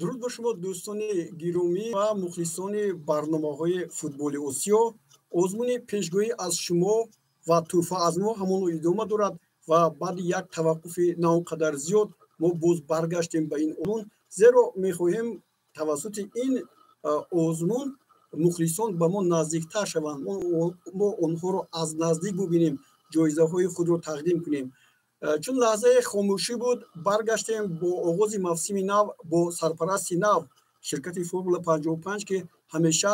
درود بر شما دوستان گرامی و مخلصان برنامه‌های فوتبال آسیا. آزمون پیشگویی از شما و توفیق از ما همون ادامه دارد و بعد یک توقف ناقدر زیاد ما باز برگشتیم به این آزمون، زیرا می‌خواهیم توسط این آزمون مخلصان به ما نزدیکتر شوند، ما آنها را از نزدیک ببینیم، جایزه‌های خود را تقدیم کنیم. چون لحظه خاموشی بود، برگشتیم با آغاز موسم نو با سرپرستی نو شرکت فرمول 55 که همیشه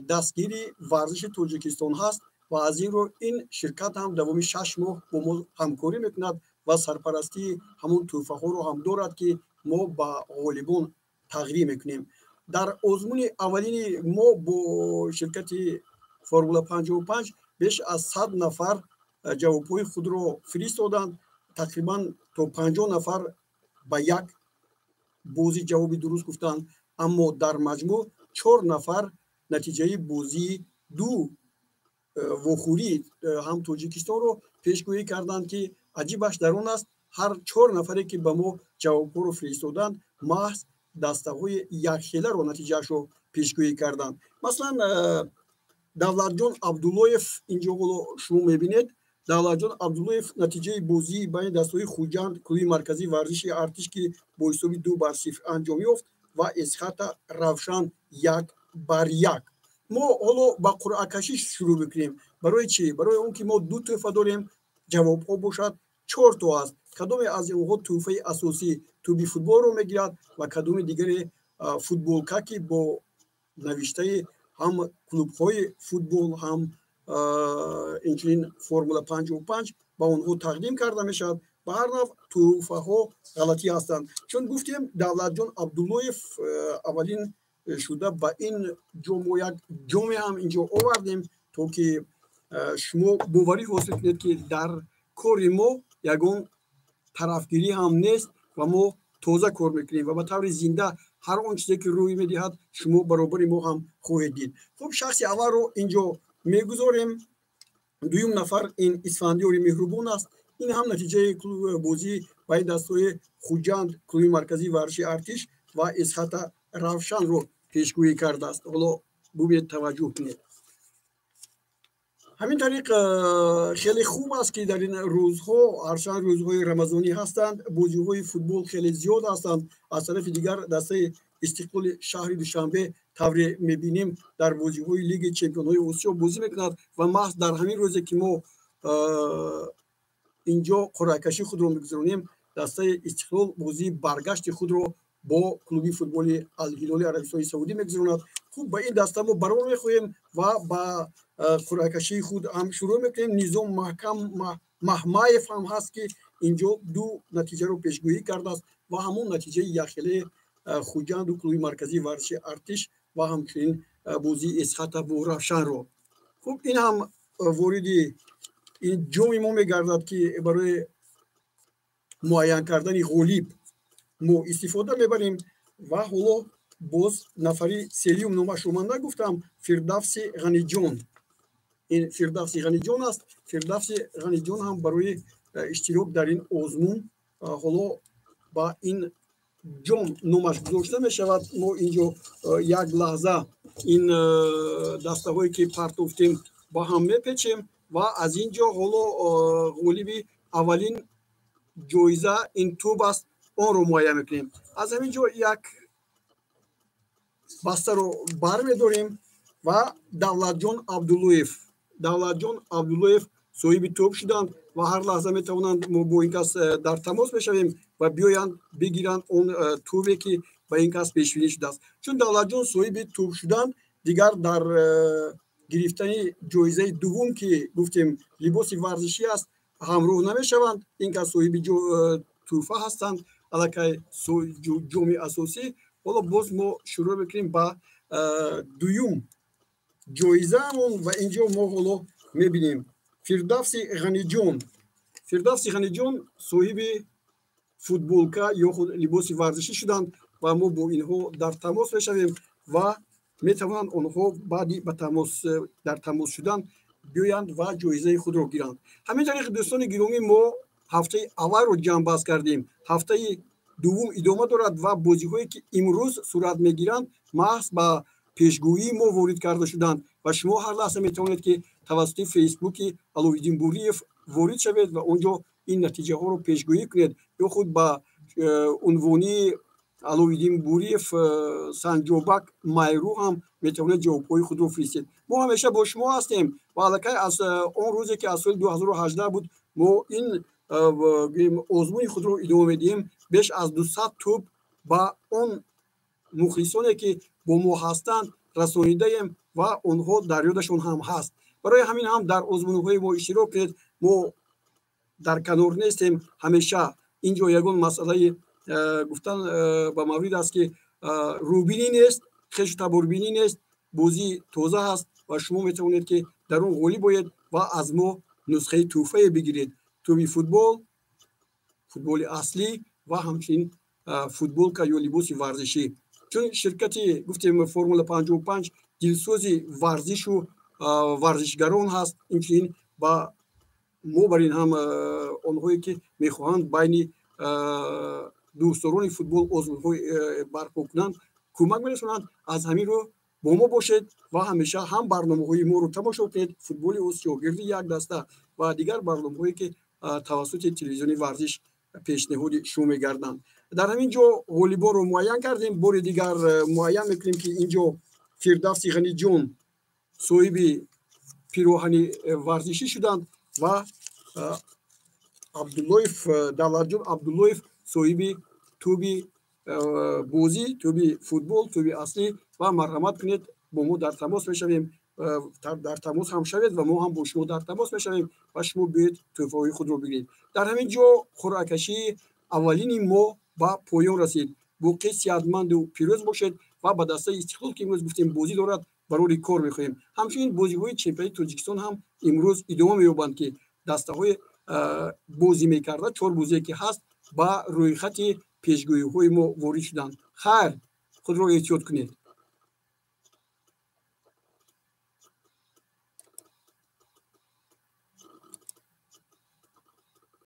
دستگیری ورزش تاجیکستان هست و از این رو این شرکت هم دوام 6 ماه با ما همکاری میکند و سرپرستی همون توفیق‌ها رو هم دارد که ما با غالبان تقدیم میکنیم. در آزمون اولین ما با شرکت فرمول 55 بیش از 100 نفر جوابهای خود را فرستادند. تقریبا تا 50 نفر با یک بازی جواب درست گفتند، اما در مجموع 4 نفر نتیجه بازی دو وخوری هم تاجیکستان رو پیشگویی کردند که عجیبش در اون است هر 4 نفری که به ما جواب رو فرستادند محض دسته‌های یک خیله رو نتیجهش رو پیشگویی کردند. مثلا давлатҷон абдуллоев اینجا شما میبینید. давлатҷон абдуллоев نتیجه بازی بین دسته‌های خوجند کلوی مرکزی ورزش ارتش که با حساب 2-0 انجام یافت و اسخط равшан 1-1. ما حالا با قرعه کشی شروع بکنیم. برای چی؟ برای اون که ما دو توفه داریم، جواب ها باشد 4 تا است. کدام از اونها توفه اساسی توبی فوتبال رو میگیرد و کدام دیگری فوتبالکا که با نوشته هم کلوب های فوتبال هم اینچنین فرمول 55 با اونها تقدیم کرده میشد. به هر نوع توفه ها غلطی هستند. چون گفتیم давлатҷон абдуллоев اولین شده با این یک جام هم اینجا آوردیم تا که شما باوری حاصل کنید که در کار ما یگان طرفگیری هم نیست و ما تازه کار میکنیم و به طور زنده هر آن چیزی که روی میدهد شما برابر ما هم خواهید دید. خب شخص اول رو اینجا میگذاریم. دویم نفر این اسفندیار مهربان است. این هم نتیجه بازی بین دسته‌های خوجند کلوب مرکزی ورزش ارتش و اسخط равшан رو پیشگویی کرده است. حالا ببینید توجه کنید. همین طریق خیلی خوب است که در این روزها هرچند روزهای رمضانی هستند بازی‌های فوتبال خیلی زیاد هستند. از طرف دیگر دسته استقلال شهر دوشنبه طوری می‌بینیم در بازی‌های لیگ چمپیون‌های آسیا بازی می‌کند و محض در همین روزی که ما اینجا قرعه کشی خود رو می‌گذرانیم دسته استقلال بازی برگشت خود رو با کلوب فوتبال الهلال عربستان سعودی می‌گذراند. خوب با این دسته ما برابر می‌خواهیم و با قرعه کشی خود هم شروع می‌کنیم. نظام محکم محمایف هم هست که اینجا دو نتیجه رو پیشگویی کرده است و همون نتیجه یخیله خوجند و کلوب مرکزی ورزش ارتش و همچنین بازی اسخط با равшан رو. خب این هم وارد این جام ما می‌گردد که برای معین کردن غالب ما استفاده می‌بریم و حالا باز نفری سوم نامش رو من نگفتم، فردوس غنیجان. این فردوس غنیجان است. فردوس غنیجان هم برای اشتراک در این آزمون حالا با این جام نامش گذاشته می شود. ما اینجا یک لحظه این دسته‌هایی که پرتافتیم با هم میپیچیم و از اینجا حالا غالب اولین جایزه این توپ است، آن رو معاینه میکنیم. از همینجا یک بسته رو برمیداریم و давлатҷон абдуллоев صاحب توپ شدند و هر لحظه میتوانند ما با این کس در تماس بشویم و بیایند بگیرند اون توپی که با این کس پیش بینی شده است. چون давлатҷон صاحب توپ شدند دیگر در گرفتن جایزه دوم که گفتیم لباس ورزشی است همراه نمیشوند. این کس صاحب توپ هستند الکی جام اساسی. حالا باز ما شروع بکنیم با دویم جایزه و اینجا ما حالا میبینیم فردوس غنیجان صاحب فوتبالکا یا خود لباس ورزشی شدند و ما با اینها در تماس بشویم و میتوانند آنها بعدی به تماس در تماس شدن بیایند و جایزه خود را گیرند. همین طریق دوستان گرامی ما هفته اول رو جمع بست کردیم. هفته دوم ادامه دارد و بازی‌هایی که امروز صورت می‌گیرند محض با پیشگویی ما وارد کرده شدند و شما هر لحظه می‌توانید که توسط فیسبوک علویدین بوریف وارد شوید و اونجا این نتیجه ها رو پیشگویی کنید یا خود با عنوانی علویدین بوریف سنجوبک مایرو هم می‌توانید جواب‌های خود رو فرستید. ما همیشه با شما هستیم و الکی از اون روزی که از سال 2018 بود ما این آزمون خود رو ادامه میدیم. بیش از 200 توپ با اون مخلصانی که با ما هستند رسانیده ایم و اونها در یادشون هم هست. برای همین هم در آزمون‌های ما اشتراک کنید. ما در کنار نیستیم. همیشه اینجا یگان مسئله گفتن با مورد است که روبینی نیست، خش تبربینی نیست، بازی تازه هست و شما میتونید که در اون غالی باید و از ما نسخه توفه بگیرید. توی فوتبال اصلی و همچنین فوتبال که یا لباس ورزشی. چون شرکتی گفتیم فرمول 55 دلسوزی ورزش و ورزشگران هست. اینچنین با ما بر این هم آنهایی که میخواهند بین دوستداران فوتبال آزمون‌های برپا کنند کمک می‌رسانند. از همین رو با ما باشید و همیشه هم برنامه‌های ما رو تماشا کنید. فوتبال آسیا گردی یک دسته و دیگر برنامه‌هایی که توسط تلویزیون ورزش پیشنهاد شما می‌گردند. در همین جا والیبال رو معین کردیم. بار دیگر معین می‌کنیم که اینجا فردوس غنی جون صاحب پیراهن ورزشی شدند و عبداللهیف دلالجون عبداللهیف صاحب توبی بازی، توبی فوتبال، توبی اصلی و مرحمت کنید با ما در تماس بشویم. در تماس هم شوید و ما هم با شما در تماس بشویم و شما بیاید تحفه‌های خود رو بگیرید. در همین جا قرعه‌کشی اولین ما با پایان رسید. باقی صحتمند و پیروز باشید و با دسته استقلال که امروز گفتیم بازی دارد برای کار می‌خواهیم. همچنین بازی‌های چمپیونات تاجیکستان هم امروز ادامه می‌یابند که دسته‌های بازی می‌کرده 4 بازی که هست با روی خط پیشگویی‌های ما وارد شدند. خیر، خود رو احتیاط کنید.